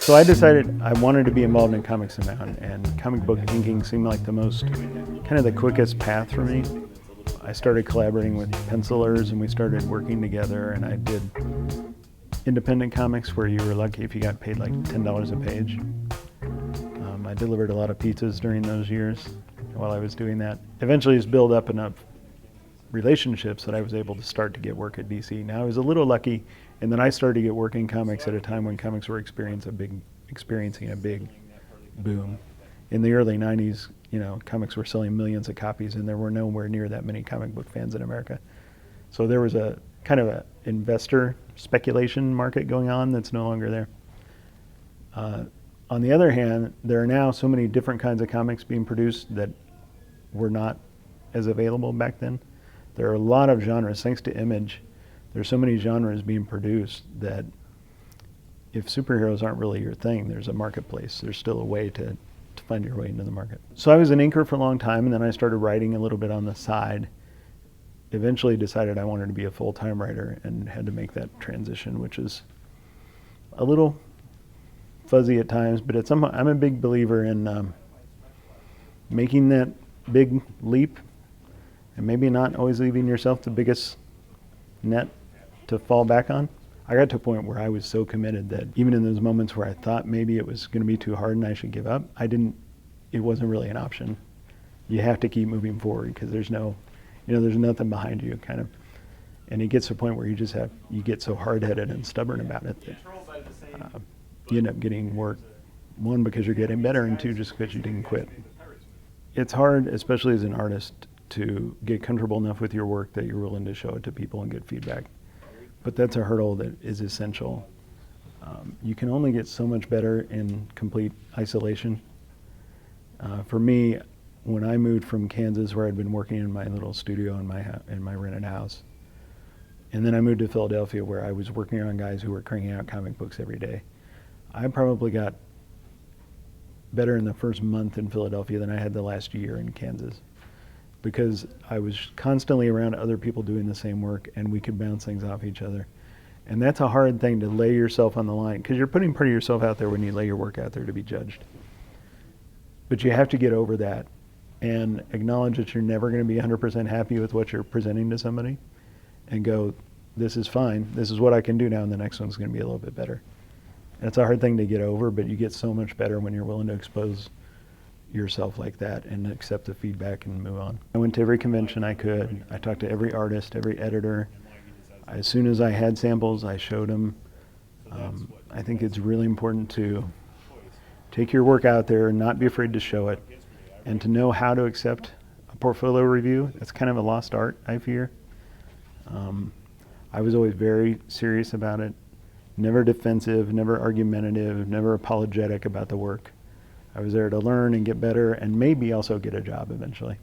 So I decided I wanted to be involved in comics now, and comic book inking seemed like the most, kind of the quickest path for me. I started collaborating with pencilers and we started working together, and I did independent comics where you were lucky if you got paid like $10 a page. I delivered a lot of pizzas during those years while I was doing that. Eventually just built up enough relationships that I was able to start to get work at DC. Now I was a little lucky, and then I started to get work in comics at a time when comics were experiencing a big boom. In the early 90s, comics were selling millions of copies, and there were nowhere near that many comic book fans in America. So there was a kind of an investor speculation market going on that's no longer there. On the other hand, there are now so many different kinds of comics being produced that were not as available back then. There are a lot of genres, thanks to Image. There's so many genres being produced that if superheroes aren't really your thing, there's a marketplace. There's still a way to find your way into the market. So I was an inker for a long time, and then I started writing a little bit on the side. Eventually decided I wanted to be a full-time writer and had to make that transition, which is a little fuzzy at times, but I'm a big believer in making that big leap and maybe not always leaving yourself the biggest net to fall back on. I got to a point where I was so committed that even in those moments where I thought maybe it was going to be too hard and I should give up, it wasn't really an option. You have to keep moving forward because there's nothing behind you, kind of. And it gets to a point where you get so hard-headed and stubborn about it that you end up getting work, one, because you're getting better, and two, just because you didn't quit. It's hard, especially as an artist, to get comfortable enough with your work that you're willing to show it to people and get feedback. But that's a hurdle that is essential. You can only get so much better in complete isolation. For me, when I moved from Kansas, where I'd been working in my little studio in my rented house, and then I moved to Philadelphia, where I was working on guys who were cranking out comic books every day, I probably got better in the first month in Philadelphia than I had the last year in Kansas, because I was constantly around other people doing the same work, and we could bounce things off each other. And that's a hard thing, to lay yourself on the line, because you're putting part of yourself out there when you lay your work out there to be judged. But you have to get over that and acknowledge that you're never going to be 100% happy with what you're presenting to somebody, and go, this is fine, this is what I can do now, and the next one's going to be a little bit better. And it's a hard thing to get over, but you get so much better when you're willing to expose yourself like that and accept the feedback and move on. I went to every convention I could. I talked to every artist, every editor. As soon as I had samples, I showed them. I think it's really important to take your work out there and not be afraid to show it, and to know how to accept a portfolio review. That's kind of a lost art, I fear. I was always very serious about it. Never defensive, never argumentative, never apologetic about the work. I was there to learn and get better, and maybe also get a job eventually.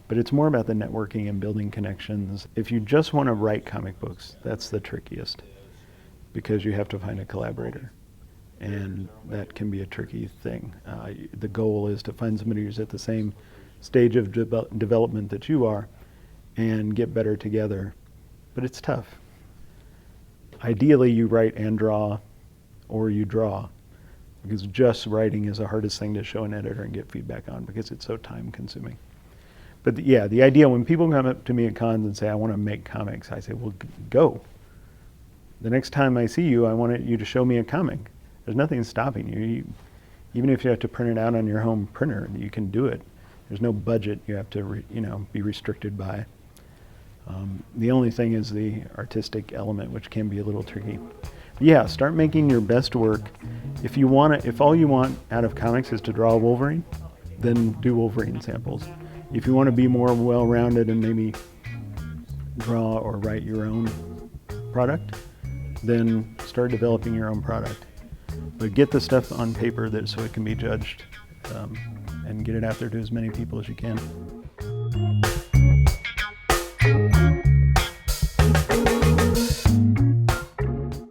But it's more about the networking and building connections. If you just want to write comic books, that's the trickiest, because you have to find a collaborator. And that can be a tricky thing. The goal is to find somebody who's at the same stage of development that you are and get better together. But it's tough. Ideally, you write and draw, or you draw, because just writing is the hardest thing to show an editor and get feedback on, because it's so time consuming. But the idea, when people come up to me at cons and say, I want to make comics, I say, well, go. The next time I see you, I want you to show me a comic. There's nothing stopping you. Even if you have to print it out on your home printer, you can do it. There's no budget you have to be restricted by. The only thing is the artistic element, which can be a little tricky. Yeah, start making your best work. If all you want out of comics is to draw Wolverine, then do Wolverine samples. If you want to be more well-rounded and maybe draw or write your own product, then start developing your own product. But get the stuff on paper so it can be judged, and get it out there to as many people as you can.